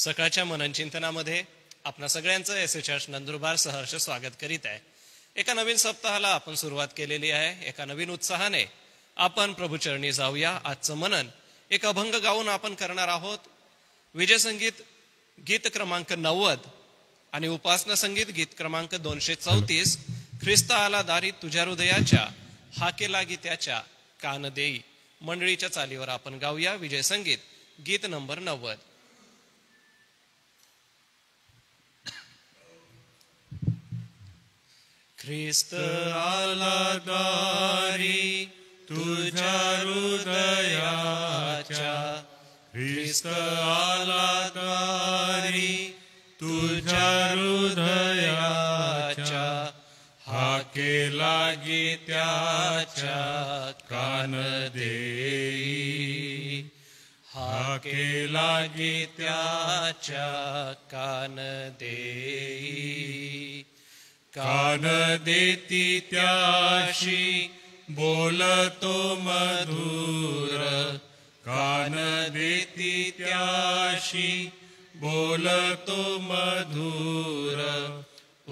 सकाळच्या मनन चिंतनामध्ये आपणा सगळ्यांचं एसए चर्च नंदुरबार सहर्ष स्वागत करीत आहे. एका नवीन सप्ताहाला आपण सुरुवात केलेली आहे. एका नवीन उत्साहाने आपण प्रभूचरणी जाऊया. आजचं मनन एक अभंग गाऊन आपण करणार आहोत. विजय संगीत गीत क्रमांक 90 आणि उपासना संगीत गीत क्रमांक 234. ख्रिस्त आला दारी तुझ्या हृदयाच्या, हाकेला गीत्याच्या कान देई. मंडळीच्या चालीवर आपण गाऊया विजय संगीत गीत नंबर 90. ख्रिस्त आला दारी तुझ्या हृदयाच्या, ख्रिस्त आला दारी तुझ्या हृदयाच्या, हाकेला गीत्याच्या कान देई. हाकेला गीत्याच्या कान देई. कान देती त्याशी बोलतो मधुर, कान देती त्याशी बोलतो मधुर.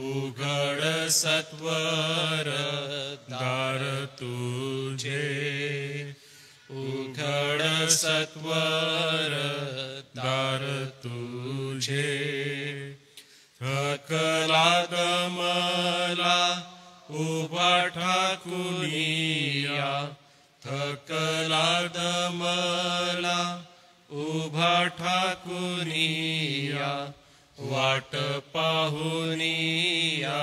उघड सत्वर दार तुझे, उघड सत्वर दार तुझे. थकला दमला उभा ठाकुनिया, थकला दमला उभा ठाकुनिया. वाट पाहुनिया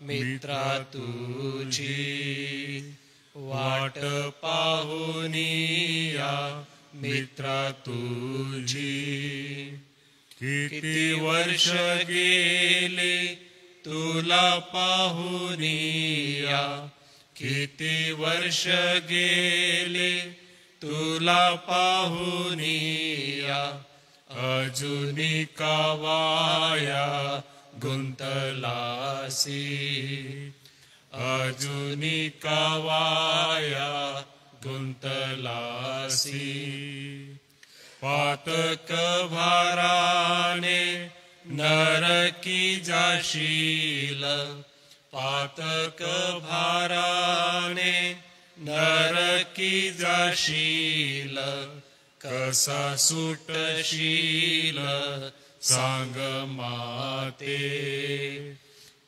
मित्रा तुझी, वाट पाहुनिया मित्रा तुझी. किती वर्ष गेले तुला पाहुनिया, किती वर्ष गेले तुला पाहुनिया. अजुनी कावाया गुंतलासी, अजुनी कावाया गुंतलासी. पातक भाराने नरकी जाशील, पातक भाराने नरकी जाशील. कसा सुटशील सांग माते,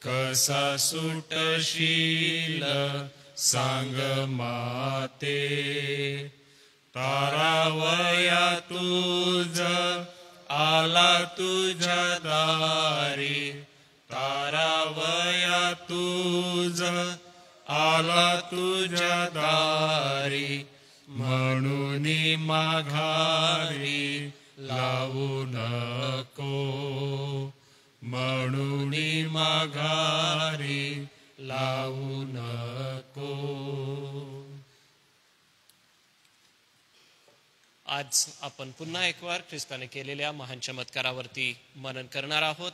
कसा सुटशील सांग माते. तारावया तुझ आला तुझ्या दारी, तारावया तुझ आला तुझ्या दारी. म्हणून माघारी लावू नको, म्हणून माघारी लावू नको. आज आपण पुन्हा एक वार ख्रिस्ताने केलेल्या महान चमत्कारावरती मनन करणार आहोत.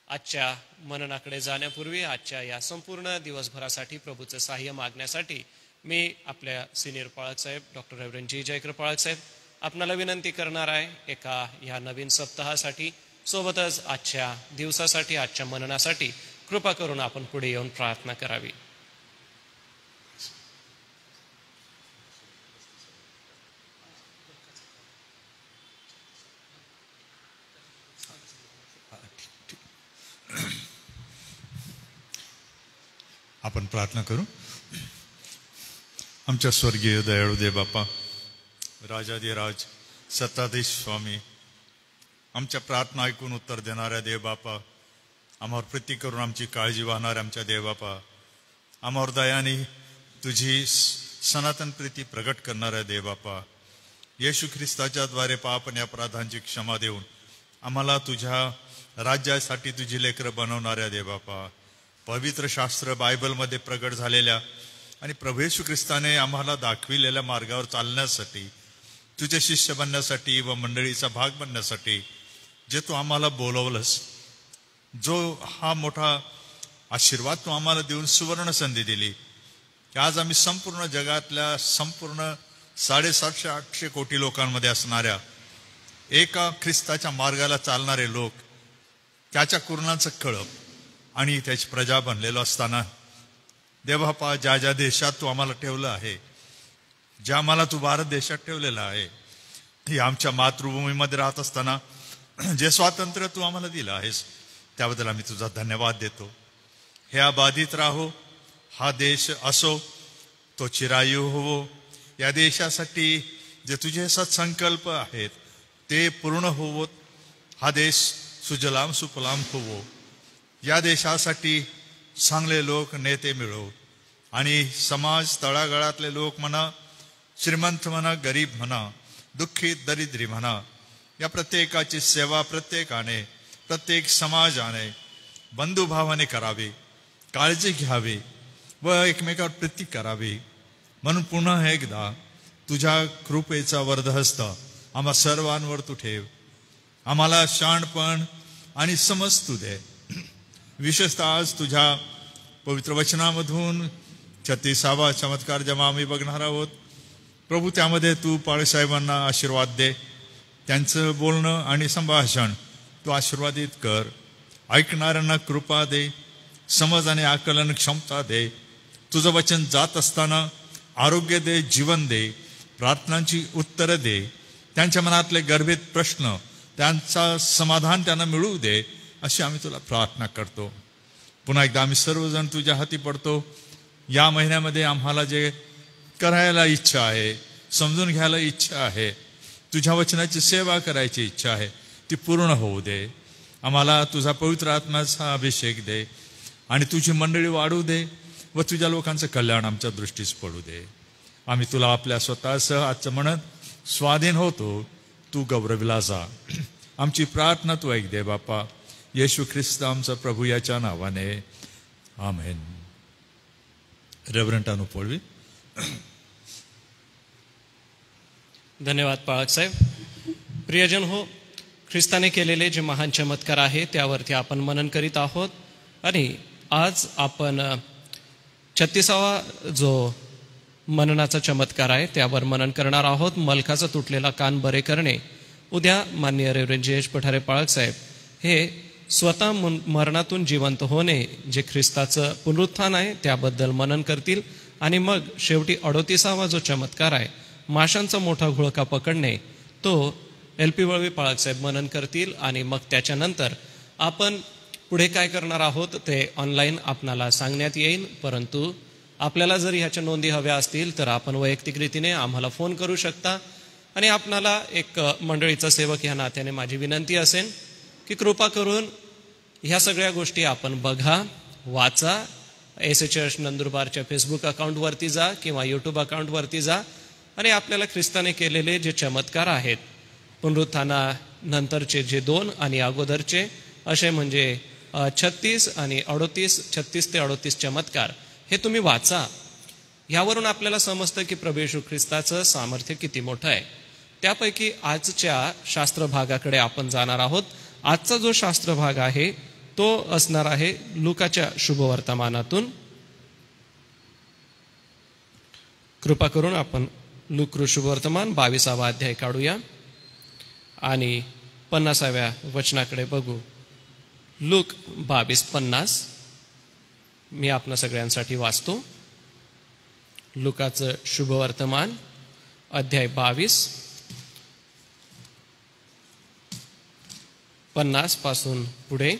आजच्या मननाकडे जाण्यापूर्वी आजच्या या संपूर्ण दिवसभरासाठी प्रभूचं सहाय्य मागण्यासाठी मी आपल्या सिनियर पाळक साहेब डॉक्टर रेव्हरंड जी जयकर पाळक साहेब आपणाला विनंती करणार आहे. एका ह्या नवीन सप्ताहासाठी सोबतच आजच्या दिवसासाठी, आजच्या मननासाठी कृपा करून आपण पुढे येऊन प्रार्थना करावी. आपण प्रार्थना करू. आमच्या स्वर्गीय दयाळू देव बापा, राजाधिराज सत्ताधीश स्वामी, आमच्या प्रार्थना ऐकून उत्तर देणाऱ्या देव बापा, आम्हावर प्रीती करून आमची काळजी वाहणाऱ्या आमच्या देव बापा, आम्हावर दयाने तुझी सनातन प्रीती प्रगट करणाऱ्या देव बापा, येशू ख्रिस्ताच्या द्वारे पाप आणि अपराधांची क्षमा देऊन आम्हाला तुझ्या राज्यासाठी तुझी लेकरं बनवणाऱ्या देव बापा, पवित्र शास्त्र बायबलमध्ये प्रगट झालेल्या आणि प्रभू येशू ख्रिस्ताने आम्हाला दाखविलेल्या मार्गावर चालण्यासाठी, तुझे शिष्य बनण्यासाठी व मंडळीचा भाग बनण्यासाठी जे तू आम्हाला बोलवलंस, जो हा मोठा आशीर्वाद तू आम्हाला देऊन सुवर्ण संधी दिली की आज आम्ही संपूर्ण जगातल्या संपूर्ण 750-800 कोटी लोकांमध्ये असणाऱ्या एका ख्रिस्ताच्या मार्गाला चालणारे लोक त्याच्या कुरणाचं कळप आणि त्याची प्रजा बनलेलो असताना देवबापा, ज्या ज्या देशात तू आम्हाला ठेवलं आहे, ज्या आम्हाला तू भारत देशात ठेवलेलं आहे, ही आमच्या मातृभूमीमध्ये राहत असताना जे स्वातंत्र्य तू आम्हाला दिलं आहेस त्याबद्दल आम्ही तुझा धन्यवाद देतो. हे बाधित राहो, हा देश असो तो चिरायू होवो. या देशासाठी जे तुझे सत्संकल्प आहेत ते पूर्ण होवोत. हा देश सुजलाम सुफलाम होवो. या देशासाठी चांगले लोक, नेते मिळो आणि समाज तळागाळातले लोक म्हणा, श्रीमंत म्हणा, गरीब म्हणा, दुःखी दरिद्री म्हणा, या प्रत्येकाची सेवा प्रत्येकाने, प्रत्येक समाजाने बंधुभावाने करावी, काळजी घ्यावी व एकमेकावर प्रीती करावी. म्हणून पुन्हा एकदा तुझ्या कृपेचा वरदहस्त आम्हा सर्वांवर तू ठेव. आम्हाला शहाणपण आणि समज तू दे. विशेषतः आज तुझ्या पवित्र वचनामधून 36वा चमत्कार जेव्हा आम्ही बघणार आहोत, प्रभू त्यामध्ये तू पाळसाहेबांना आशीर्वाद दे. त्यांचं बोलणं आणि संभाषण तू आशीर्वादित कर. ऐकणाऱ्यांना कृपा दे, समज आणि आकलन क्षमता दे. तुझं वचन जात असताना आरोग्य दे, जीवन दे, प्रार्थनांची उत्तरं दे. त्यांच्या मनातले गर्भित प्रश्न, त्यांचा समाधान त्यांना मिळू दे, अशी आम्ही तुला प्रार्थना करतो. पुन्हा एकदा आम्ही सर्वजण तुझ्या हाती पडतो. या महिन्यामध्ये आम्हाला जे करायला इच्छा आहे, समजून घ्यायला इच्छा आहे, तुझ्या वचनाची सेवा करायची इच्छा आहे, ती पूर्ण होऊ दे. आम्हाला तुझा पवित्र आत्म्याचा अभिषेक दे आणि तुझी मंडळी वाढू दे व तुझ्या लोकांचं कल्याण आमच्या दृष्टीस पडू दे. आम्ही तुला आपल्या स्वतःसह आजचं म्हणत स्वाधीन होतो. तू गौरविला जा. आमची प्रार्थना तू ऐक दे बापा. येशू ख्रिस्त आमचा प्रभू याच्या नावाने, आमेन. रेव्हरंट अनुपळवी. धन्यवाद पाळक साहेब. प्रियजन हो, ख्रिस्ताने केलेले जे महान चमत्कार आहे त्यावरती आपण मनन करीत आहोत आणि आज आपण 36वा जो मननाचा चमत्कार आहे त्यावर मनन करणार आहोत. मलखाचा तुटलेला कान बरे करणे. उद्या माननीय रेव्हरंड जयेश पठारे पाळक साहेब हे स्वतः मरणातून जिवंत होणे, जे ख्रिस्ताचं पुनरुत्थान आहे त्याबद्दल मनन करतील आणि मग शेवटी 38वा जो चमत्कार आहे, माशांचा मोठा घोळका पकडणे, तो LP वळवी पाळक साहेब मनन करतील आणि मग त्याच्यानंतर आपण पुढे काय करणार आहोत ते ऑनलाईन आपणाला सांगण्यात येईल. परंतु आपल्याला जर ह्याच्या नोंदी हव्या असतील तर आपण वैयक्तिक रीतीने आम्हाला फोन करू शकता. आणि आपणाला एक मंडळीचा सेवक ह्या नात्याने माझी विनंती असेल की कृपा करून ह्या सगळ्या गोष्टी आपण बघा, वाचा. SHH नंदुरबारच्या फेसबुक अकाउंटवरती जा किंवा यूट्यूब अकाउंटवरती जा आणि आपल्याला ख्रिस्ताने केलेले जे चमत्कार आहेत, पुनरुत्थानानंतरचे जे 2 आणि अगोदरचे असे म्हणजे 36 आणि 38, 36 ते 38 चमत्कार, हे तुम्ही वाचा. ह्यावरून आपल्याला समजतं की प्रभू येशू ख्रिस्ताचं सामर्थ्य किती मोठं आहे. त्यापैकी आजच्या शास्त्र भागाकडे आपण जाणार आहोत. आजचा जो शास्त्र भाग आहे तो असणार आहे लुकाच्या शुभवर्तमानातून. कृपा करून आपण लूक शुभवर्तमान 22वा अध्याय काढूया आणि 50व्या वचनाकडे बघू. लूक 22:50 मी आपणा सगळ्यांसाठी वाचतो. लुकाचं शुभवर्तमान अध्याय 22 50 पासून पुढे.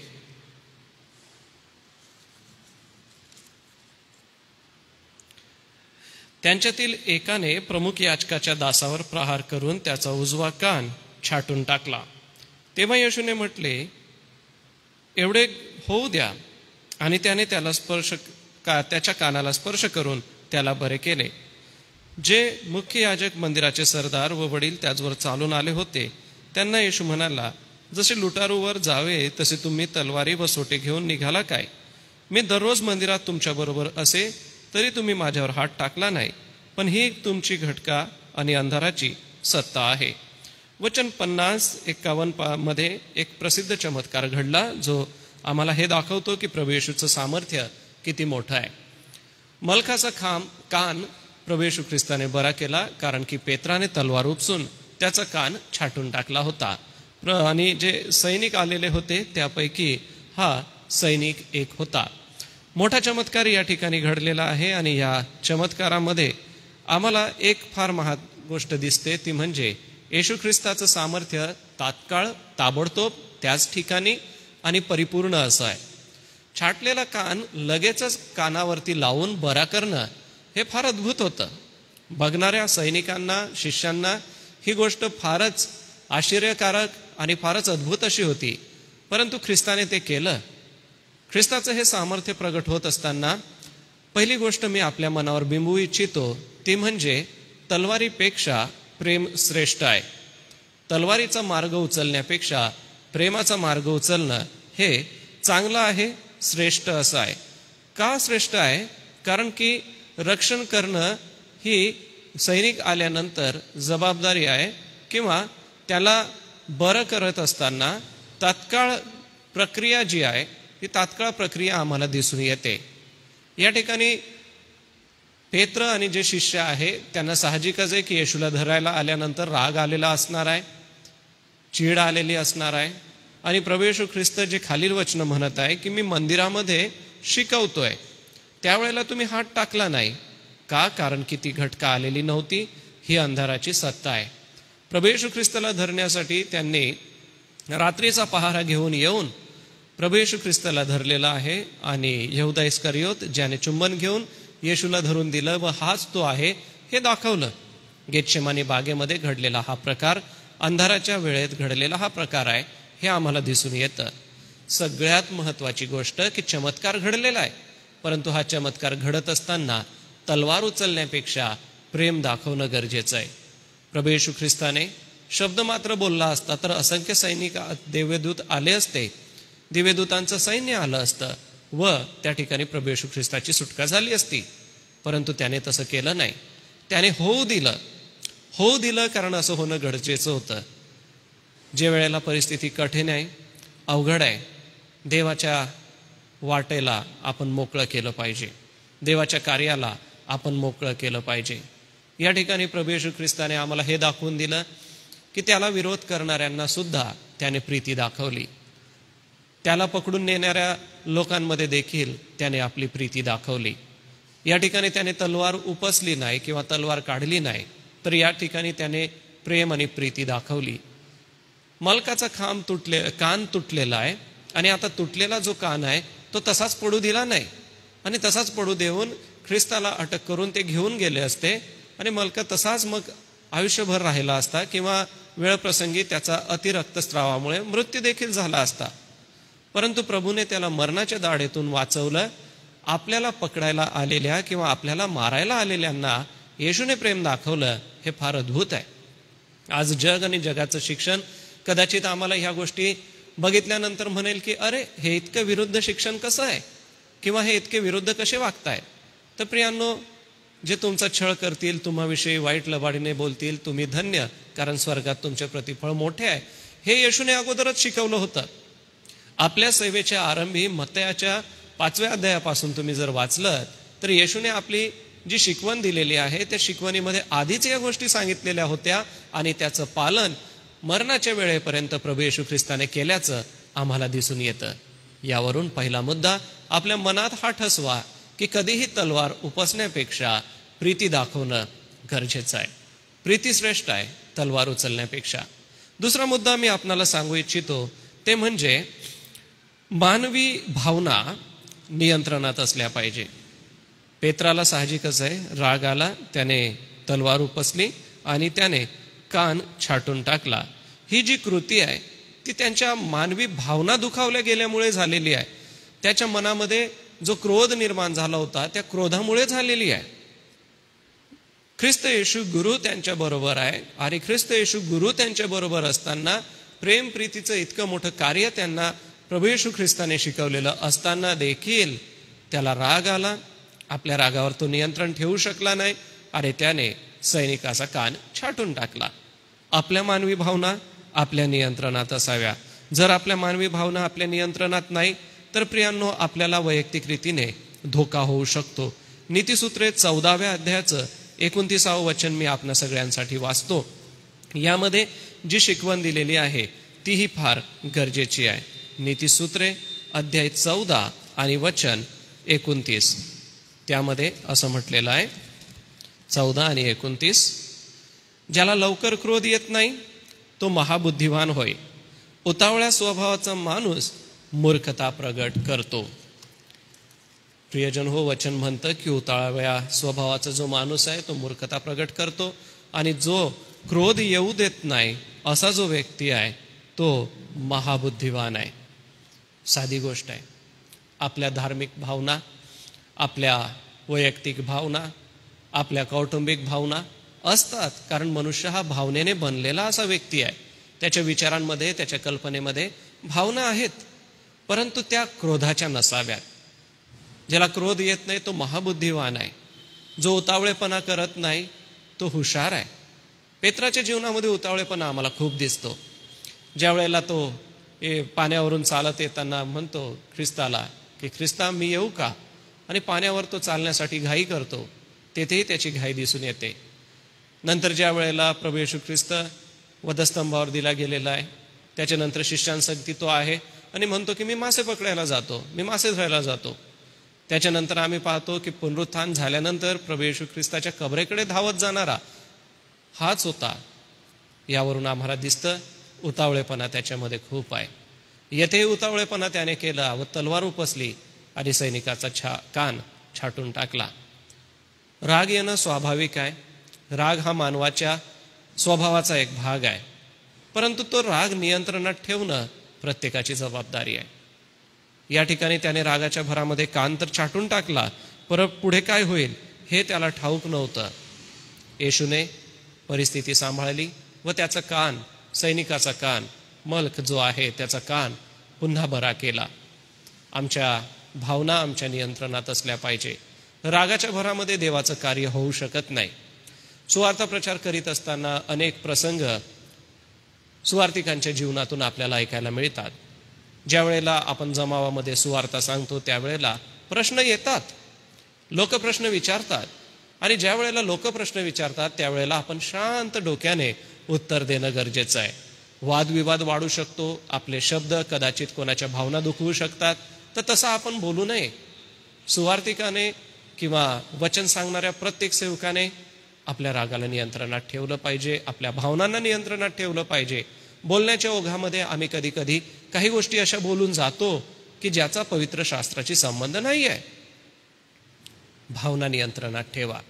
त्यांच्यातील एकाने प्रमुख याजकाच्या दासावर प्रहार करून त्याचा उजवा कान छाटून टाकला. तेव्हा येशूने म्हटले, एवढे होऊ द्या. आणि त्याने त्याच्या कानाला स्पर्श करून त्याला बरे केले. जे मुख्य याजक, मंदिराचे सरदार व वडील त्याचवर चालून आले होते त्यांना येशू म्हणाला, जसे लुटारूवर जावे तसे तुम्ही तलवारी व सोटे घेऊन निघाला काय? मी दररोज मंदिरात तुमच्याबरोबर असे तरी तुम्ही माझ्यावर हात टाकला नाही. पण ही तुमची घटका आणि अंधाराची सत्ता आहे. वचन 50-51 मध्ये एक प्रसिद्ध चमत्कार घडला जो आम्हाला हे दाखवतो की प्रभू येशूचं सामर्थ्य किती मोठं आहे. मलखाचा कान प्रभू येशू ख्रिस्ताने बरा केला कारण की पेत्राने तलवार उपसून त्याचा कान छाटून टाकला होता. आणि जे सैनिक आलेले होते त्यापैकी हा सैनिक एक होता. मोठा चमत्कार या ठिकाणी घडलेला आहे आणि या चमत्कारामध्ये आम्हाला एक फार महान गोष्ट दिसते, ती म्हणजे येशू ख्रिस्ताचं सामर्थ्य तात्काळ, ताबडतोब, त्याच ठिकाणी आणि परिपूर्ण असं आहे. छाटलेला कान लगेचच कानावरती लावून बरा करणं हे फार अद्भुत होतं. बघणाऱ्या सैनिकांना, शिष्यांना ही गोष्ट फारच आश्चर्यकारक आणि फारच अद्भुत अशी होती. परंतु ख्रिस्ताने ते केलं. ख्रिस्ताचं हे सामर्थ्य प्रगट होत असताना पहिली गोष्ट मी आपल्या मनावर बिंबवू इच्छितो, ती म्हणजे तलवारीपेक्षा प्रेम श्रेष्ठ आहे. तलवारीचा मार्ग उचलण्यापेक्षा प्रेमाचा मार्ग उचलणं हे चांगलं आहे, श्रेष्ठ असं आहे. का श्रेष्ठ आहे? कारण की रक्षण करणं ही सैनिक आल्यानंतर जबाबदारी आहे, किंवा त्याला बरं करत असताना तात्काळ प्रक्रिया जी आहे ती तात्काळ प्रक्रिया आम्हाला दिसून येते. या ठिकाणी पेत्र आणि जे शिष्य आहे त्यांना साहजिकच आहे की येशूला धरायला आल्यानंतर राग आलेला असणार आहे, चीड आलेली असणार आहे. आणि प्रभू येशू ख्रिस्त जे खालील वचन म्हणत आहे की मी मंदिरामध्ये शिकवतोय, त्यावेळेला तुम्ही हात टाकला नाही का? कारण की ती घटका आलेली नव्हती. ही अंधाराची सत्ता आहे. प्रभू येशू ख्रिस्ताला धरण्यासाठी त्यांनी रात्रीचा पहारा घेऊन येऊन प्रभू येशू ख्रिस्ताला धरलेला आहे. आणि यहूदा इस्करियोत ज्याने चुंबन घेऊन येशूला धरून दिलं व हाच तो आहे हे दाखवलं. गेतशेमानी बागेमध्ये घडलेला हा प्रकार, अंधाराच्या वेळेत घडलेला हा प्रकार आहे, हे आम्हाला दिसून येतं. सगळ्यात महत्वाची गोष्ट की चमत्कार घडलेला आहे, परंतु हा चमत्कार घडत असताना तलवार उचलण्यापेक्षा प्रेम दाखवणं गरजेचं आहे. प्रभू येशू ख्रिस्ताने शब्द मात्र बोलला असता तर असंख्य सैनिक, देवदूत आले असते, दिव्यदूतांचं सैन्य आलं असतं व त्या ठिकाणी प्रभू येशू ख्रिस्ताची सुटका झाली असती. परंतु त्याने तसं केलं नाही. त्याने होऊ दिलं कारण असं होणं गरजेचं होतं. जे वेळेला परिस्थिती कठीण आहे, अवघड आहे, देवाच्या वाटेला आपण मोकळं केलं पाहिजे, देवाच्या कार्याला आपण मोकळं केलं पाहिजे. या ठिकाणी प्रभू येशू ख्रिस्ताने आम्हाला हे दाखवून दिलं की त्याला विरोध करणाऱ्यांना सुद्धा त्याने प्रीती दाखवली. त्याला पकडून नेणाऱ्या लोकांमध्ये देखील त्याने आपली प्रीती दाखवली. या ठिकाणी त्याने तलवार उपसली नाही किंवा तलवार काढली नाही, तर या ठिकाणी त्याने प्रेम आणि प्रीती दाखवली. मलकाचा कान तुटलेला आहे आणि आता तुटलेला जो कान आहे तो तसाच पडू दिला नाही. आणि तसाच पडू देऊन ख्रिस्ताला अटक करून ते घेऊन गेले असते आणि मलका तसाच मग आयुष्यभर राहिला असता, किंवा वेळप्रसंगी त्याचा अतिरक्तस्रावामुळे मृत्यू देखील झाला असता. परंतु प्रभूने त्याला मरणाच्या दाढेतून वाचवलं. आपल्याला पकडायला आलेल्या किंवा आपल्याला मारायला आलेल्यांना येशूने प्रेम दाखवलं. हे फार अद्भुत आहे. आज जग आणि जगाचं शिक्षण कदाचित आम्हाला ह्या गोष्टी बघितल्यानंतर म्हणेल की अरे, हे इतकं विरुद्ध शिक्षण कसं आहे, किंवा हे इतके विरुद्ध कसे वागतायत. तर प्रियांनो, जे तुमचा छळ करतील, तुम्हाविषयी वाईट लबाडीने बोलतील, तुम्ही धन्य, कारण स्वर्गात तुमचे प्रतिफळ मोठे आहे. हे येशूने अगोदरच शिकवलं होतं. आपल्या सेवेच्या आरंभी मत्तयाच्या 5व्या अध्यायापासून तुम्ही जर वाचलं तर येशूने आपली जी शिकवण दिलेली आहे त्या शिकवणीमध्ये आधीच या गोष्टी सांगितलेल्या होत्या आणि त्याचं पालन मरणाच्या वेळेपर्यंत प्रभू येशू ख्रिस्ताने केल्याचं आम्हाला दिसून येतं. यावरून पहिला मुद्दा आपल्या मनात हा ठसवा की कधीही तलवार उपसण्यापेक्षा प्रीती दाखवणं गरजेचं आहे. प्रीती श्रेष्ठ आहे तलवार उचलण्यापेक्षा. दुसरा मुद्दा मी आपणाला सांगू इच्छितो ते म्हणजे मानवी भावना नियंत्रणात असल्या पाहिजे. पेत्राला साहजिकच आहे, राग आला, त्याने तलवार उपसली आणि त्याने कान छाटून टाकला. ही जी कृती आहे ती त्यांच्या मानवी भावना दुखावल्या गेल्यामुळे झालेली आहे. त्याच्या मनामध्ये जो क्रोध निर्माण झाला होता त्या क्रोधामुळे झालेली आहे. ख्रिस्त येशू गुरु त्यांच्या बरोबर आहे आणि ख्रिस्त येशू गुरु त्यांच्या बरोबर असताना प्रेम प्रीतीचं इतकं मोठं कार्य त्यांना प्रभू येशू ख्रिस्ताने शिकवलेलं असताना देखील त्याला राग आला. आपल्या रागावर तो नियंत्रण ठेवू शकला नाही आणि त्याने सैनिकाचा कान छाटून टाकला. आपल्या मानवी भावना आपल्या नियंत्रणात असाव्या. जर आपल्या मानवी भावना आपल्या नियंत्रणात नाही तर प्रियांनो, आपल्याला वैयक्तिक रीतीने धोका होऊ शकतो. नीतिसूत्रे 14व्या अध्यायाचं 29वं वचन मी आपल्या सगळ्यांसाठी वाचतो. यामध्ये जी शिकवण दिलेली आहे तीही फार गरजेची आहे. नीतिसूत्रे अध्याय 14 आणि वचन 29, त्यामध्ये असं म्हटलेलं आहे, 14 आणि 29, ज्याला लवकर क्रोध येत नाही तो महाबुद्धिवान होय, उतावळ्या स्वभावाचा माणूस मूर्खता प्रगट करतो. प्रियजन हो, वचन म्हणतं की उतावळ्या स्वभावाचा जो माणूस आहे तो मूर्खता प्रगट करतो, आणि जो क्रोध येऊ देत नाही असा जो व्यक्ती आहे तो महाबुद्धिवान आहे. साधी गोष्ट आहे. आपल्या धार्मिक भावना, आपल्या वैयक्तिक भावना, आपल्या कौटुंबिक भावना असतात, कारण मनुष्य हा भावनेने बनलेला असा व्यक्ती आहे. त्याच्या विचारांमध्ये, त्याच्या कल्पनेमध्ये भावना आहेत, परंतु त्या क्रोधाच्या नसाव्यात. ज्याला क्रोध येत नाही तो महाबुद्धिवान आहे. जो उतावळेपणा करत नाही तो हुशार आहे. पेत्राच्या जीवनामध्ये उतावळेपणा आम्हाला खूप दिसतो. ज्या वेळेला तो पाण्यावरून चालत येताना म्हणतो ख्रिस्ताला की ख्रिस्ता मी येऊ का, आणि पाण्यावर तो चालण्यासाठी घाई करतो, तेथेही त्याची घाई दिसून येते. नंतर ज्या वेळेला प्रभू येशू ख्रिस्त वधस्तंभावर दिला गेलेला आहे, त्याच्यानंतर शिष्यांसगती तो आहे आणि म्हणतो की मी मासे पकडायला जातो, मी मासे धरायला जातो. त्याच्यानंतर आम्ही पाहतो की पुनरुत्थान झाल्यानंतर प्रभू येशू ख्रिस्ताच्या कबरेकडे धावत जाणारा हाच होता. यावरून आम्हाला दिसतं उतावळेपणा त्याच्यामध्ये खूप आहे. येथे उतावळेपणा त्याने केला व तलवार उपसली आणि सैनिकाचा कान छाटून टाकला. राग येणं स्वाभाविक आहे. राग हा मानवाच्या स्वभावाचा एक भाग आहे, परंतु तो राग नियंत्रणात ठेवणं प्रत्येकाची जबाबदारी आहे. या ठिकाणी त्याने रागाच्या भरामध्ये कान तर छाटून टाकला, परत पुढे काय होईल हे त्याला ठाऊक नव्हतं. येशूने परिस्थिती सांभाळली व त्याचा कान, सैनिकाचा कान, मल्क जो आहे त्याचा कान पुन्हा बरा केला. आमच्या भावना आमच्या नियंत्रणात असल्या पाहिजे. रागाच्या भरामध्ये देवाचं कार्य होऊ शकत नाही. सुवार्ता प्रचार करीत असताना अनेक प्रसंग सुवार्तिकांच्या जीवनातून आपल्याला ऐकायला मिळतात. ज्या वेळेला आपण जमावामध्ये सुवार्ता सांगतो त्यावेळेला प्रश्न येतात, लोक प्रश्न विचारतात, आणि ज्या वेळेला लोक प्रश्न विचारतात त्यावेळेला आपण शांत डोक्याने उत्तर देणं गरजेचं आहे. वादविवाद वाढू शकतो, आपले शब्द कदाचित कोणाच्या भावना दुखवू शकतात, तर तसं आपण बोलू नये. सुवार्तिकाने किंवा वचन सांगणाऱ्या प्रत्येक सेवकाने आपल्या रागाला नियंत्रणात ठेवलं पाहिजे, आपल्या भावनांना नियंत्रणात ठेवलं पाहिजे. बोलण्याच्या ओघामध्ये आम्ही कधी कधी काही गोष्टी अशा बोलून जातो की ज्याचा पवित्र शास्त्राशी संबंध नाही आहे. भावना नियंत्रणात ठेवा.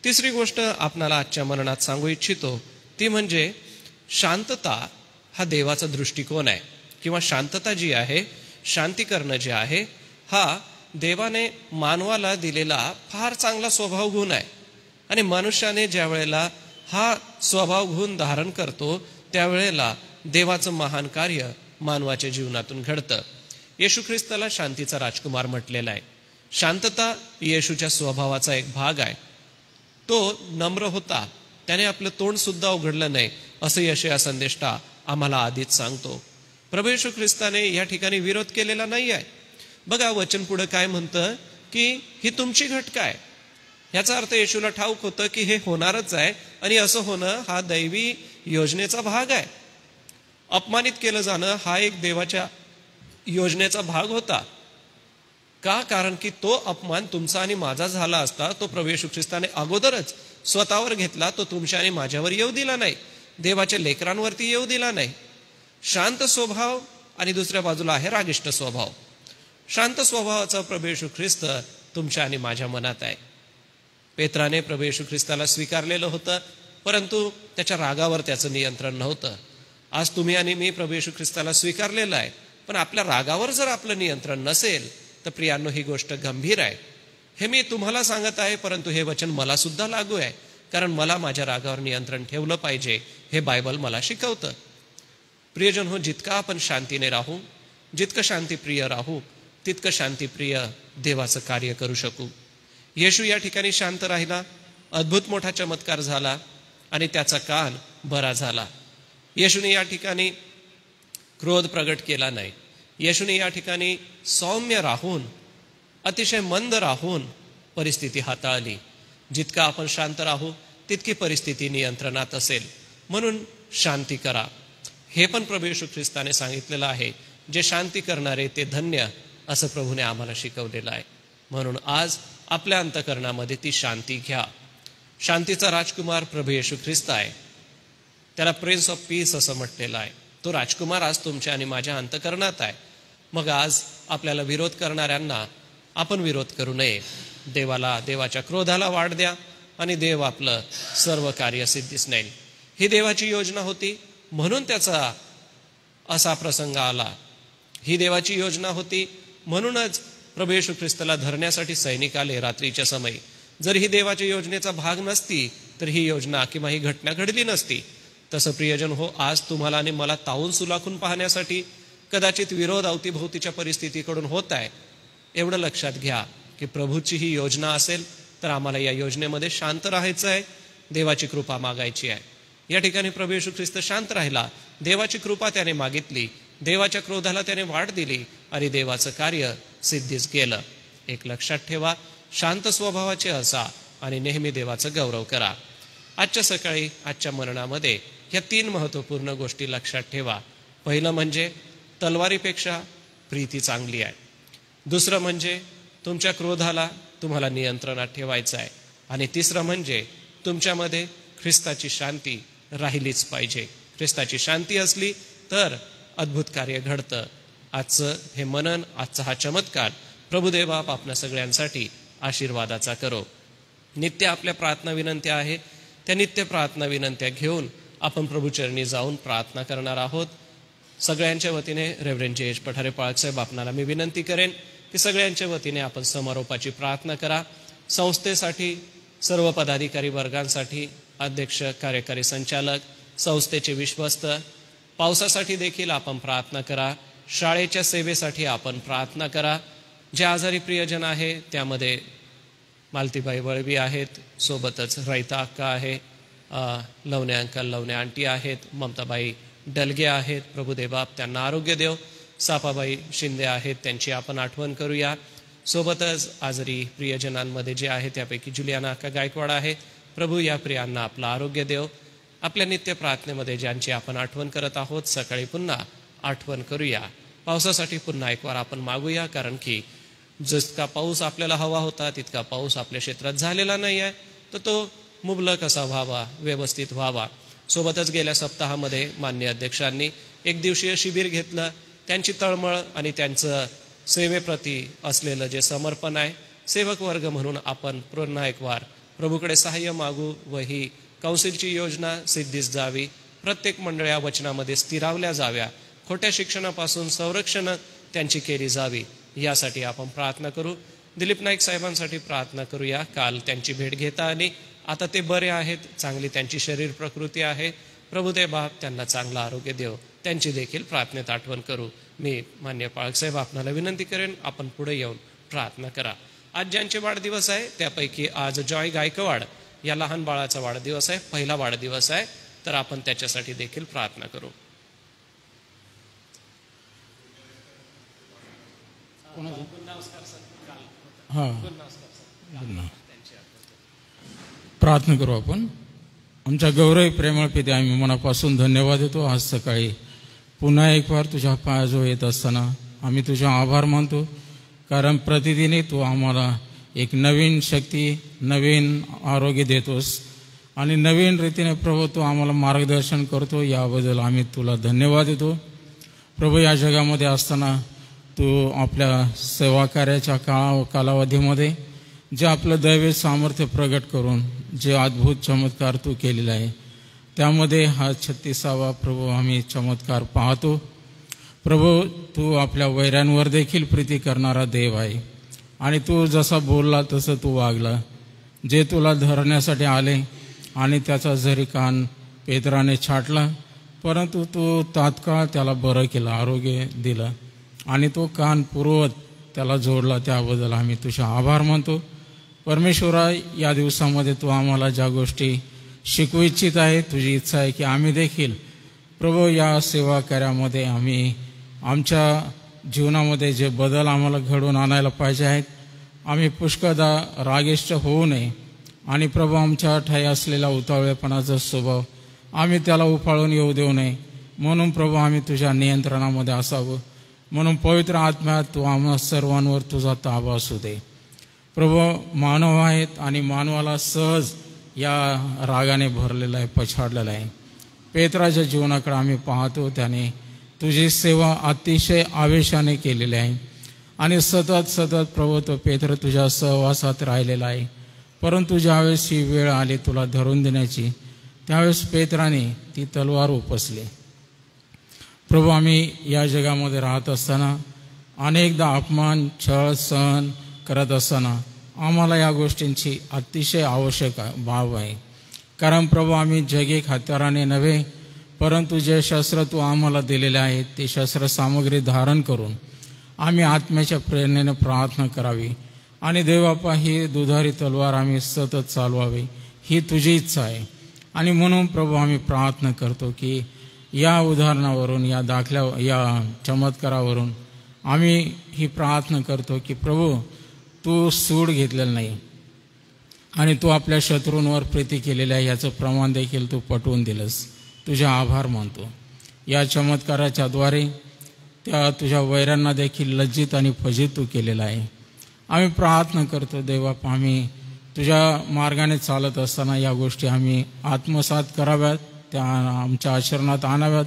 तिसरी गोष्ट आपणाला आजच्या मरणात सांगू इच्छितो ती म्हणजे शांतता हा देवाचा दृष्टिकोन आहे, किंवा शांतता जी आहे, शांतीकरण जे आहे, हा देवाने मानवाला दिलेला फार चांगला स्वभाव गुण आहे. आणि मनुष्याने ज्या वेळेला हा स्वभाव गुण धारण करतो त्यावेळेला देवाचं महान कार्य मानवाच्या जीवनातून घडतं. येशू ख्रिस्ताला शांतीचा राजकुमार म्हटलेला आहे. शांतता येशूच्या स्वभावाचा एक भाग आहे. तो नम्र होता, त्याने आपलं तोंड सुद्धा उघडलं नाही असं यशाया संदेष्टा आम्हाला आधीच सांगतो. प्रभू येशू ख्रिस्ताने या ठिकाणी विरोध केलेला नाही आहे. बघा वचन पुढे काय म्हणतं की ही तुमची घटका आहे. याचा अर्थ येशूला ठाऊक होतं की हे होणारच आहे, आणि असं होणं हा दैवी योजनेचा भाग आहे. अपमानित केलं जाणं हा एक देवाच्या योजनेचा भाग होता. का? कारण की तो अपमान तुमचा आणि माझा झाला असता तो प्रभू येशू ख्रिस्ताने अगोदरच स्वतःवर घेतला. तो तुमच्या आणि माझ्यावर येऊ दिला नाही, देवाच्या लेकरांवरती येऊ दिला नाही. शांत स्वभाव आणि दुसऱ्या बाजूला आहे रागिष्ट स्वभाव. शांत स्वभावाचा प्रभू येशू ख्रिस्त तुमच्या आणि माझ्या मनात आहे. पेत्राने प्रभू येशू ख्रिस्ताला स्वीकारलेलं होतं, परंतु त्याच्या रागावर त्याचं नियंत्रण नव्हतं. आज तुम्ही आणि मी प्रभू येशू ख्रिस्ताला स्वीकारलेलं आहे, पण आपल्या रागावर जर आपलं नियंत्रण नसेल तर प्रियांनो ही गोष्ट गंभीर आहे. हे मी तुम्हाला सांगत आहे, परंतु हे वचन मला सुद्धा लागू आहे, कारण मला माझ्या रागावर नियंत्रण ठेवलं पाहिजे हे बायबल मला शिकवतं. प्रियजन हो, जितका आपण शांतीने राहू, जितकं शांतीप्रिय राहू, तितकं शांतीप्रिय देवाचं कार्य करू शकू. येशू या ठिकाणी शांत राहिला, अद्भुत मोठा चमत्कार झाला आणि त्याचा कान बरा झाला. येशूने या ठिकाणी क्रोध प्रगट केला नाही. येशूने या ठिकाणी सौम्य राहून, अतिशय मंद राहून परिस्थिती हाताळली. जितका आपण शांत राहू तितकी परिस्थिती नियंत्रणात असेल. म्हणून शांती करा. हे पण प्रभू येशू ख्रिस्ताने सांगितलेलं आहे, जे शांती करणारे ते धन्य, असं प्रभूने आम्हाला शिकवलेलं आहे. म्हणून आज आपल्या अंतःकरणामध्ये ती शांती घ्या. शांतीचा राजकुमार प्रभू येशू ख्रिस्त आहे. त्याला प्रिन्स ऑफ पीस असं म्हटलेलं आहे. तो राजकुमार आज तुमच्या आणि माझ्या अंतःकरणात आहे. मग आज आपल्याला विरोध करणाऱ्यांना आपण विरोध करू नये. देवाच्या क्रोधाला वाढ द्या आणि देव आपलं सर्व कार्य सिद्धीस नेईल. ही देवाची योजना होती, म्हणून त्याचा असा प्रसंग आला. ही देवाची योजना होती, म्हणूनच प्रभू येशू ख्रिस्ताला धरण्यासाठी सैनिक आले रात्रीच्या समयी. जर ही देवाच्या योजनेचा भाग नसती तर ही योजना किंवा ही घटना घडली नसती. तसं प्रियजन हो, आज तुम्हाला आणि मला तावून सुलाखून पाहण्यासाठी कदाचित विरोध अवतीभोवतीच्या परिस्थितीकडून होत आहे. एवढं लक्षात घ्या की प्रभूची ही योजना असेल तर आम्हाला या योजनेमध्ये शांत राहायचं आहे, देवाची कृपा मागायची आहे. या ठिकाणी प्रभू येशू ख्रिस्त शांत राहिला. देवाची कृपा त्याने मागितली, देवाच्या क्रोधाला त्याने वाढ दिली आणि देवाचं कार्य सिद्धीस गेलं. एक लक्षात ठेवा, शांत स्वभावाचे असा आणि नेहमी देवाचं गौरव करा. आजच्या सकाळी आजच्या मरणामध्ये ह्या 3 महत्त्वपूर्ण गोष्टी लक्षात ठेवा. पहिलं म्हणजे तलवारीपेक्षा प्रीती चांगली आहे. दुसरं म्हणजे तुमच्या क्रोधाला तुम्हाला नियंत्रणात ठेवायचं आहे. आणि तिसरं म्हणजे तुमच्यामध्ये ख्रिस्ताची शांती राहिलीच पाहिजे. ख्रिस्ताची शांती असली तर अद्भुत कार्य घडतं. आजचं हे मनन, आजचा हा चमत्कार प्रभुदेव बाप आपल्या सगळ्यांसाठी आशीर्वादाचा करो. नित्य आपल्या प्रार्थना विनंत्या आहे, त्या नित्य प्रार्थना विनंत्या घेऊन आपण प्रभूचरणी जाऊन प्रार्थना करणार आहोत. सगळ्यांच्या वतीने रेव्हरंड जे एच पठारे पाळकसाहेब आपणाला मी विनंती करेन की सगळ्यांच्या वतीने आपण समारोपाची प्रार्थना करा. संस्थेसाठी, सर्व पदाधिकारी वर्गांसाठी, अध्यक्ष, कार्यकारी संचालक, संस्थेचे विश्वस्त, पावसासाठी देखील आपण प्रार्थना करा. शाळेच्या सेवेसाठी आपण प्रार्थना करा. जे आजारी प्रियजन आहे त्यामध्ये मालतीबाई वळवी आहेत, सोबतच रैता अक्का आहे, लवणे अंकल, लवणे आंटी आहेत, ममताबाई डलगे आहेत, प्रभुदेव बाप त्यांना आरोग्य देव. सापाबाई शिंदे आहेत, त्यांची आपण आठवण करूया. सोबतच आजारी प्रियजनांमध्ये जे आहे त्यापैकी जुलियाना अक्का गायकवाड आहे, प्रभू या प्रियांना आपलं आरोग्य देव. आपल्या नित्य प्रार्थनेमध्ये ज्यांची आपण आठवण करत आहोत सकाळी पुन्हा आठवण करूया. पावसासाठी पुन्हा एक वार आपण मागूया, कारण की जितका पाऊस आपल्याला हवा होता तितका पाऊस आपल्या क्षेत्रात झालेला नाही आहे, तर तो मुबलक असा व्हावा, व्यवस्थित व्हावा. सोबतच गेल्या सप्ताहामध्ये माननीय अध्यक्षांनी 1 दिवसीय शिबिर घेतलं. त्यांची तळमळ आणि त्यांचं सेवेप्रती असलेलं जे समर्पण आहे, सेवक वर्ग म्हणून आपण पुन्हा एक वार प्रभूकडे सहाय्य मागू व ही कौन्सिलची योजना सिद्धीस जावी. प्रत्येक मंडळ्या वचनामध्ये स्थिरावल्या जाव्या, खोट्या शिक्षणापासून संरक्षण त्यांची केली जावी, यासाठी आपण प्रार्थना करू. दिलीप नाईक साहेबांसाठी प्रार्थना करूया. काल त्यांची भेट घेता आली, आता ते बरे आहेत, चांगली त्यांची शरीर प्रकृती आहे. प्रभुदेव बाप त्यांना चांगलं आरोग्य देव. त्यांची देखील प्रार्थनेत आठवण करू. मी मान्य पाळकसाहेब आपणाला विनंती करेन आपण पुढे येऊन प्रार्थना करा. आज ज्यांचे वाढदिवस आहे त्यापैकी आज जॉय गायकवाड या लहान बाळाचा वाढदिवस आहे, पहिला वाढदिवस आहे, तर आपण त्याच्यासाठी देखील प्रार्थना करू. प्रार्थना करू आपण. आमच्या गौरव प्रेमळ पिते, आम्ही मनापासून धन्यवाद देतो. आज सकाळी पुन्हा एक वार तुझ्या पायाजवळ येत असताना आम्ही तुझा आभार मानतो, कारण प्रतिदिनी तू आम्हाला एक नवीन शक्ती, नवीन आरोग्य देतोस आणि नवीन रीतीने प्रभू तू आम्हाला मार्गदर्शन करतो. याबद्दल आम्ही तुला धन्यवाद देतो. प्रभू, या जगामध्ये असताना तू आपल्या सेवा कार्याच्या कालावधीमध्ये जे आपलं दैवी सामर्थ्य प्रगट करून जे अद्भुत चमत्कार तू केलेला आहे, त्यामध्ये हा 36वा प्रभू आम्ही चमत्कार पाहतो. प्रभू, तू आपल्या वैऱ्यांवर देखील प्रीती करणारा देव आहे आणि तू जसा बोलला तसं तू वागला. जे तुला धरण्यासाठी आले आणि त्याचा जरी कान पेत्राने छाटला, परंतु तू तात्काळ त्याला बरं केलं, आरोग्य दिलं आणि तो कान पुरवत त्याला जोडला. त्याबद्दल आम्ही तुझा आभार मानतो. परमेश्वरा, या दिवसामध्ये तू आम्हाला ज्या गोष्टी शिकवू इच्छित आहे, तुझी इच्छा आहे की आम्ही देखील प्रभू या सेवा कार्यामध्ये आम्ही आमच्या जीवनामध्ये जे बदल आम्हाला घडवून आणायला पाहिजे आहेत, आम्ही पुष्कळदा रागिष्ट होऊ नये आणि प्रभू आमच्या ठाई असलेला उतावळेपणाचा स्वभाव आम्ही त्याला उफाळून येऊ देऊ नये. म्हणून प्रभू आम्ही तुझ्या नियंत्रणामध्ये असावं. म्हणून पवित्र आत्म्यात तू आम्हा सर्वांवर तुझा ताबा असू दे. प्रभू मानव आहेत आणि मानवाला सहज या रागाने भरलेला आहे, पछाडलेला आहे. पेत्राच्या जीवनाकडे आम्ही पाहतो, त्याने तुझी सेवा अतिशय आवेशाने केलेली आहे आणि सतत प्रभू तो पेत्र तुझ्या सहवासात राहिलेला आहे. परंतु ज्यावेळेस ही वेळ आली तुला धरून देण्याची, त्यावेळेस पेत्राने ती तलवार उपसली. प्रभू आम्ही या जगामध्ये राहत असताना अनेकदा अपमान, छळ सहन करत असताना आम्हाला या गोष्टींची अतिशय आवश्यक बाब आहे. कारण प्रभू आम्ही जगीक हत्याराने नव्हे, परंतु जे शस्त्र तू आम्हाला दिलेले आहेत ते शस्त्र सामग्री धारण करून आम्ही आत्म्याच्या प्रेरणेने प्रार्थना करावी आणि देवबापा ही दुधारी तलवार आम्ही सतत चालवावी, ही तुझी इच्छा आहे. आणि म्हणून प्रभू आम्ही प्रार्थना करतो की या उदाहरणावरून, या दाखल्या, या चमत्कारावरून आम्ही ही प्रार्थना करतो की प्रभू तू सूड घेतलेलं नाही आणि तू आपल्या शत्रूंवर प्रीती केलेली आहे, याचं प्रमाण देखील तू पटवून दिलंस. तुझे आभार मानतो. या चमत्काराच्या द्वारे त्या तुझ्या वैरांना देखील लज्जित आणि फजित तू केलेला आहे. आम्ही प्रार्थना करतो देवबापा, आम्ही तुझ्या मार्गाने चालत असताना या गोष्टी आम्ही आत्मसात कराव्यात, त्या आमच्या आचरणात आणाव्यात.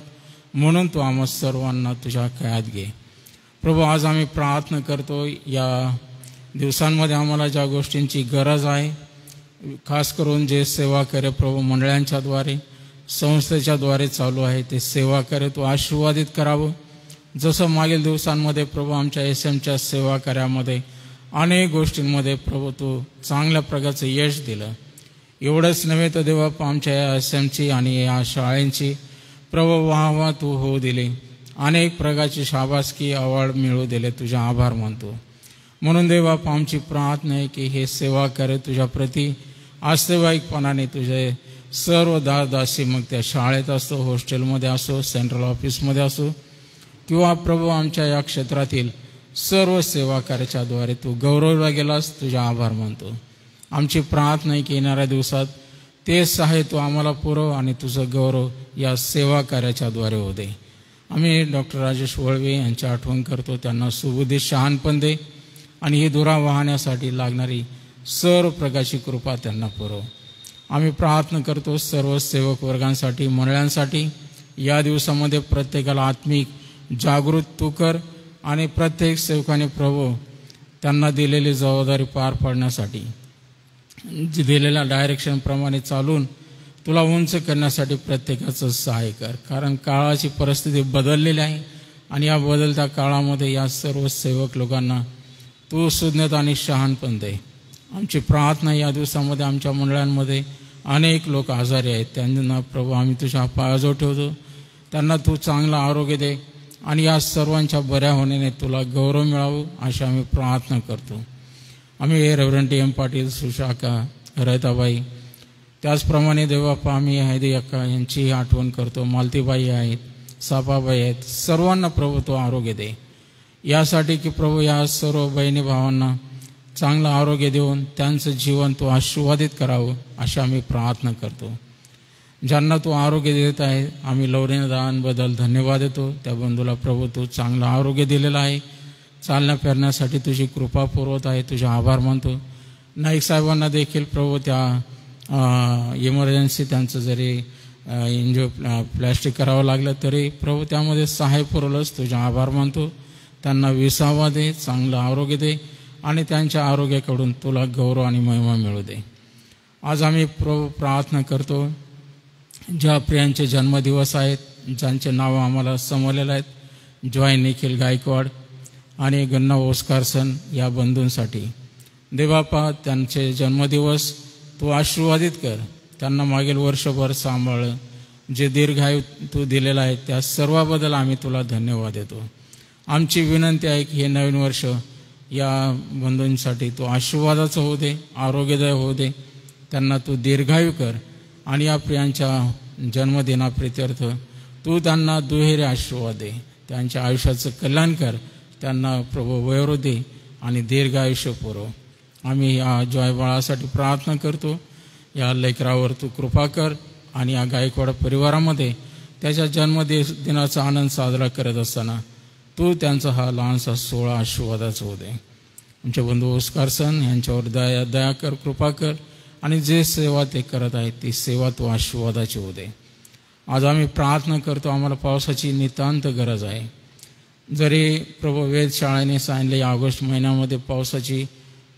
म्हणून तू आम्हा सर्वांना तुझ्या कयात घे. प्रभू आज आम्ही प्रार्थना करतो, या दिवसांमध्ये आम्हाला ज्या गोष्टींची गरज आहे, खास करून जे सेवा करे प्रभू मंडळांच्या द्वारे, संस्थेच्या द्वारे चालू आहे, ते सेवा करे तू आशीर्वादित करावं. जसं मागील दिवसांमध्ये प्रभू आमच्या SMच्या सेवा कार्यामध्ये अनेक गोष्टींमध्ये प्रभू तू चांगल्या प्रकारचं यश दिलं. एवढंच नव्हे तर देवबापा आमच्या या SMची आणि या शाळेंची प्रभू वाहवा तू होऊ दिली, अनेक प्रकारची शाबासकी अवॉर्ड मिळवू दिले. तुझे आभार मानतो. म्हणून देवबापा आमची प्रार्थना आहे की हे सेवा करे तुझ्या प्रती आस्तेवाईकपणाने तुझे सर्व दासी, मग त्या शाळेत असो, हॉस्टेलमध्ये असो, सेंट्रल ऑफिसमध्ये असो किंवा प्रभू आमच्या या क्षेत्रातील सर्व सेवा कार्याच्या द्वारे तू गौरवला गेलास. तुझे आभार मानतो. आमची प्रार्थना आहे की येणाऱ्या दिवसात तेच सहाय्य तू आम्हाला पुरव आणि तुझं गौरव या सेवा कार्याच्या द्वारे होऊ दे. आम्ही डॉक्टर राजेश वळवे यांची आठवण करतो. त्यांना सुबुद्धी शहाणपण दे आणि ही दुरा वाहण्यासाठी लागणारी सर्व प्रकारची कृपा त्यांना पुरव. आम्ही प्रार्थना करतो सर्व सेवक वर्गांसाठी, मंडळांसाठी. या दिवसामध्ये प्रत्येकाला आत्मिक जागृत तू कर आणि प्रत्येक सेवकाने प्रभू त्यांना दिलेली जबाबदारी पार पाडण्यासाठी, दिलेल्या डायरेक्शनप्रमाणे चालून तुला उंच करण्यासाठी प्रत्येकाचं सहाय्य कर. कारण काळाची परिस्थिती बदललेली आहे आणि या बदलत्या काळामध्ये या सर्व सेवक लोकांना तू सुज्ञता आणि शहाणपण दे. आमची प्रार्थना या दिवसामध्ये आमच्या मंडळांमध्ये अनेक लोक आजारी आहेत, त्यांना प्रभू आम्ही तुझ्या पायाजवळ ठेवतो. त्यांना तू चांगलं आरोग्य दे आणि या सर्वांच्या बऱ्या होण्याने तुला गौरव मिळावं अशी आम्ही प्रार्थना करतो. आम्ही रेव्हरंड TM पाटील, सुशाखा, रयताबाई, त्याचप्रमाणे देवबापा आम्ही हैदी अक्का यांचीही आठवण करतो. मालतीबाई आहेत, सापाबाई आहेत, सर्वांना प्रभू तो आरोग्य दे. यासाठी की प्रभू या सर्व बहिणी भावांना चांगलं आरोग्य देऊन त्यांचं जीवन तू आशीर्वादित करावं अशी आम्ही प्रार्थना करतो. ज्यांना तू आरोग्य देत आहे आम्ही लवरेदांबद्दल धन्यवाद देतो. त्या बंधूला प्रभू तू चांगलं आरोग्य दिलेलं आहे, चालण्या फिरण्यासाठी तुझी कृपा पुरवत आहे. तुझे आभार मानतो. नाईक साहेबांना देखील प्रभू त्या इमर्जन्सी त्यांचं जरी इंजिओ प्लॅस्टिक करावं लागलं तरी प्रभू त्यामध्ये सहाय्य पुरवलंच. तुझे आभार मानतो. त्यांना विसावा दे, चांगलं आरोग्य दे आणि त्यांच्या आरोग्याकडून तुला गौरव आणि महिमा मिळू दे. आज आम्ही प्रभू प्रार्थना करतो ज्या प्रियांचे जन्मदिवस आहेत, ज्यांचे नावं आम्हाला समजलेलं आहेत, जॉय निखिल गायकवाड आणि गन्ना ओस्कारसन या बंधूंसाठी. देवबापा त्यांचे जन्मदिवस तू आशीर्वादित कर. त्यांना मागील वर्षभर सांभाळलं, जे दीर्घायू तू दिलेला आहे त्या सर्वाबद्दल आम्ही तुला धन्यवाद देतो. आमची विनंती आहे की हे नवीन वर्ष या बंधूंसाठी तू आशीर्वादाचं होऊ दे, आरोग्यदायी होऊ दे. त्यांना तू दीर्घायू कर आणि या प्रियांच्या जन्मदिनाप्रित्यर्थ तू त्यांना दुहेरी आशीर्वाद दे. त्यांच्या आयुष्याचं कल्याण कर. त्यांना प्रभू वयोवृद्धी आणि दीर्घ आयुष्य पुरव. आम्ही या जॉय बाळासाठी प्रार्थना करतो. या लेकरावर तू कृपा कर आणि या गायकवाड परिवारामध्ये त्याच्या जन्मदिनाचा आनंद साजरा करत असताना तू त्यांचा हा लहानसा सोहळा आशीर्वादाचा होऊ दे. आमचे बंधू ओस्कार सन यांच्यावर दया कर, कृपा कर आणि जे सेवा ते करत आहेत ती सेवा तू आशीर्वादाची होऊ दे. आज आम्ही प्रार्थना करतो, आम्हाला पावसाची नितांत गरज आहे. जरी प्रभू वेधशाळेने सांगितले या ऑगस्ट महिन्यामध्ये पावसाची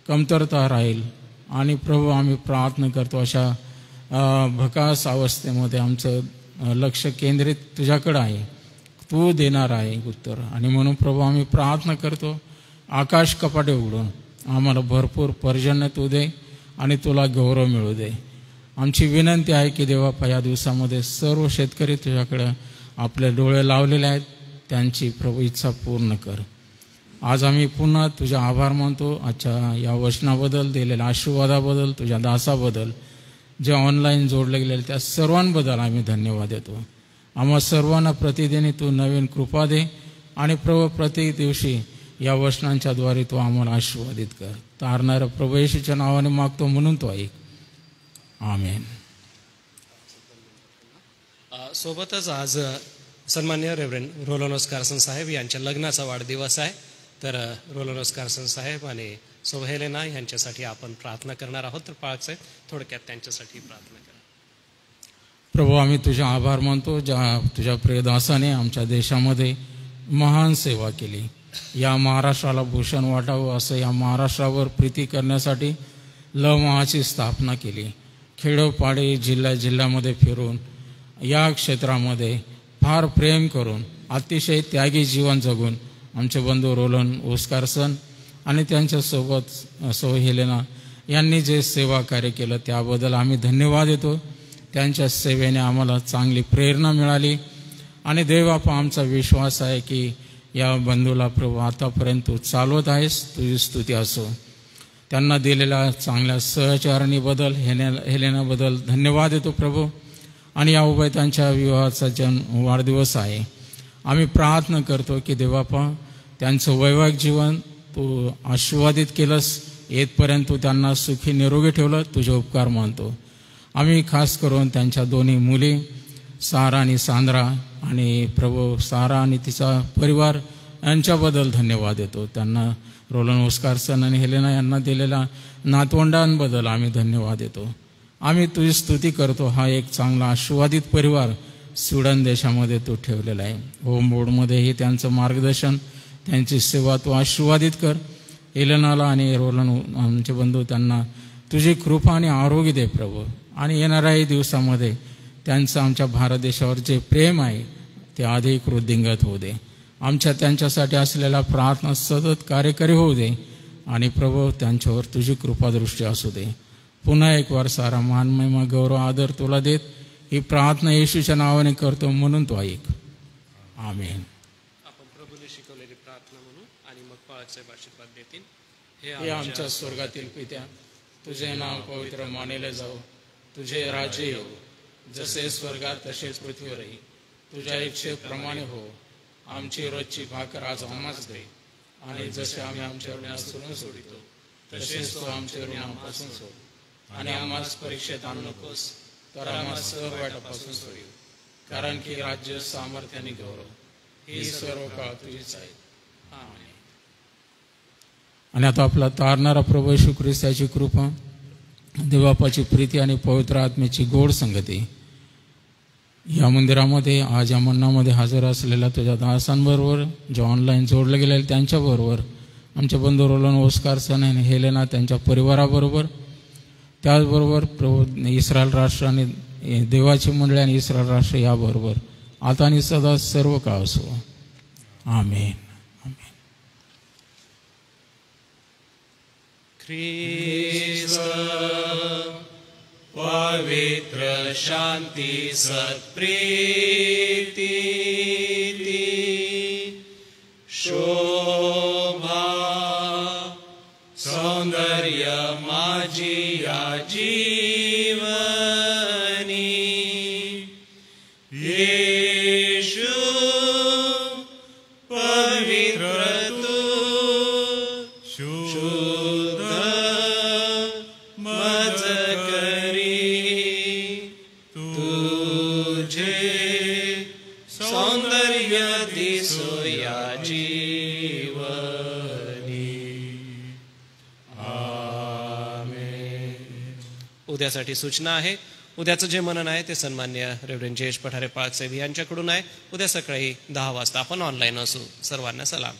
कमतरता राहील आणि प्रभू आम्ही प्रार्थना करतो अशा भकास अवस्थेमध्ये आमचं लक्ष केंद्रित तुझ्याकडं आहे, तू देणार आहे उत्तर. आणि म्हणून प्रभू आम्ही प्रार्थना करतो, आकाश कपाटे उघडून आम्हाला भरपूर पर्जन्य तू दे आणि तुला गौरव मिळू दे. आमची विनंती आहे की देवा या दिवसामध्ये सर्व शेतकरी तुझ्याकडं आपले डोळे लावलेले आहेत, त्यांची प्रभू इच्छा पूर्ण कर. आज आम्ही पुन्हा तुझा आभार मानतो आजच्या या वचनाबद्दल, दिलेल्या आशीर्वादाबद्दल, तुझ्या दासाबद्दल, जे ऑनलाईन जोडले गेलेले त्या सर्वांबद्दल आम्ही धन्यवाद देतो. आम्हा सर्वांना प्रतिदिनी तू नवीन कृपा दे आणि प्रभू प्रत्येक दिवशी या वचनांच्याद्वारे तू आम्हाला आशीर्वादित कर. तारणाऱ्या प्रभू येशूच्या नावाने मागतो म्हणून तो ऐक. आमेन. सोबतच आज सन्मान्य रेव्हरंड रोलोनोस कार्सन साहेब यांच्या लग्नाचा वाढदिवस आहे. तर रोलोनोस कार्सन साहेब आणि सौ हेलेना यांच्यासाठी आपण प्रार्थना करणार आहोत. तर पाळक साहेब थोडक्यात त्यांच्यासाठी प्रार्थना करा. प्रभू आम्ही तुझा आभार मानतो, तुझ्या प्रियदासाने आमच्या देशामध्ये महान सेवा केली. या महाराष्ट्राला भूषण वाटावं असं या महाराष्ट्रावर प्रीती करण्यासाठी लवमहाची स्थापना केली. खेडोपाडी जिल्ह्यामध्ये फिरून या क्षेत्रामध्ये फार प्रेम करून अतिशय त्यागी जीवन जगून आमचे बंधू रोलन ओस्कारसन आणि त्यांच्यासोबत सौ हेलेना यांनी जे सेवा कार्य केलं त्याबद्दल आम्ही धन्यवाद देतो. त्यांच्या सेवेने आम्हाला चांगली प्रेरणा मिळाली आणि देवापा आमचा विश्वास आहे की या बंधूला प्रभू आतापर्यंत तू चालवत आहेस, तुझी स्तुती असो. त्यांना दिलेल्या चांगल्या सहचारणीबद्दल हेलेनाबद्दल धन्यवाद देतो प्रभू. आणि या उभयतांच्या विवाहाचा वाढदिवस आहे. आम्ही प्रार्थना करतो की देवापा त्यांचं वैवाहिक जीवन तू आशीर्वादित केलंस, येतपर्यंत तू त्यांना सुखी निरोगी ठेवलं, तुझे उपकार मानतो. आम्ही खास करून त्यांच्या दोन्ही मुली सारा आणि सांद्रा आणि प्रभू सारा आणि तिचा परिवार यांच्याबद्दल धन्यवाद देतो. त्यांना रोलन ओस्कारसन आणि हेलेना यांना दिलेल्या नातवंडांबद्दल आम्ही धन्यवाद देतो. आम्ही तुझी स्तुती करतो. हा एक चांगला आशीर्वादित परिवार स्वीडन देशामध्ये तू ठेवलेला आहे. होम बोर्डमध्येही त्यांचं मार्गदर्शन, त्यांची सेवा तू आशीर्वादित कर. हेलेनाला आणि रोलन आमचे बंधू त्यांना तुझी कृपा आणि आरोग्य दे प्रभू. आणि येणाऱ्याही दिवसामध्ये त्यांचं आमच्या भारत देशावर जे प्रेम आहे ते अधिक वृद्धिंगत होऊ दे. आमच्या त्यांच्यासाठी असलेल्या प्रार्थना सतत कार्यकारी होऊ दे आणि प्रभू त्यांच्यावर तुझी कृपादृष्टी असू दे. पुन्हा एक वार सारा मान महिमा गौरव आदर तुला देत ही प्रार्थना येशूच्या नावाने करतो म्हणून तो ऐक. आमेन. आपण प्रभूने शिकवलेली प्रार्थना म्हणून आणि मग पाळक साहेब आशीर्वाद देतील. हे आमच्या स्वर्गातील पित्या, तुझे नाव पवित्र मानले जाऊ, तुझे राज्य येऊ, जसे स्वर्गात तसेच पृथ्वीवरही. तुझ्या इच्छेप्रमाणे हो. आमची रोजची भाकर आज आम्हाच दे आणि जसे आम्ही आमच्या ऋणासून सोडितो तसेच तो आमच्या ऋणापासून सोड. आणि आम्हास परीक्षेत आणू नकोस, तर आम्हाला सर्व वाईटापासून सोडील. कारण की राज्य, सामर्थ्य आणि गौरव ही सर्व काळ तुझीच आहे. आमेन. आणि आता आपला तारणारा प्रभू येशू ख्रिस्ताची कृपा, देवबापाची प्रीती आणि पवित्र आत्म्याची गोड संगती या मंदिरामध्ये आज या मन्नामध्ये हजर असलेल्या तुझ्या दासांबरोबर, जे ऑनलाईन जोडले गेलेले त्यांच्याबरोबर, आमचे बंधू रोलन ओस्कारसन आणि हेलेना त्यांच्या परिवाराबरोबर, त्याचबरोबर प्रभू इस्रायल राष्ट्र आणि देवाची मंडळी आणि इस्रायल राष्ट्र याबरोबर आता आणि सदा सर्व काळ असो. आमेन. आमेन. ख्रिस्त पवित्र शांती सत्प्रीती शोभा सौंदर्य माझी या जीवनी येशू पवित्र तू शुद्ध मज करी तू दिसो या जीवनी. उद्यासाठी सूचना आहे. उद्याचं जे मनन आहे ते सन्मान्य रेव्हरंड जयेश पठारे पाळक साहेब यांच्याकडून आहे. उद्या सकाळी 10 वाजता आपण ऑनलाईन असू. सर्वांना सलाम.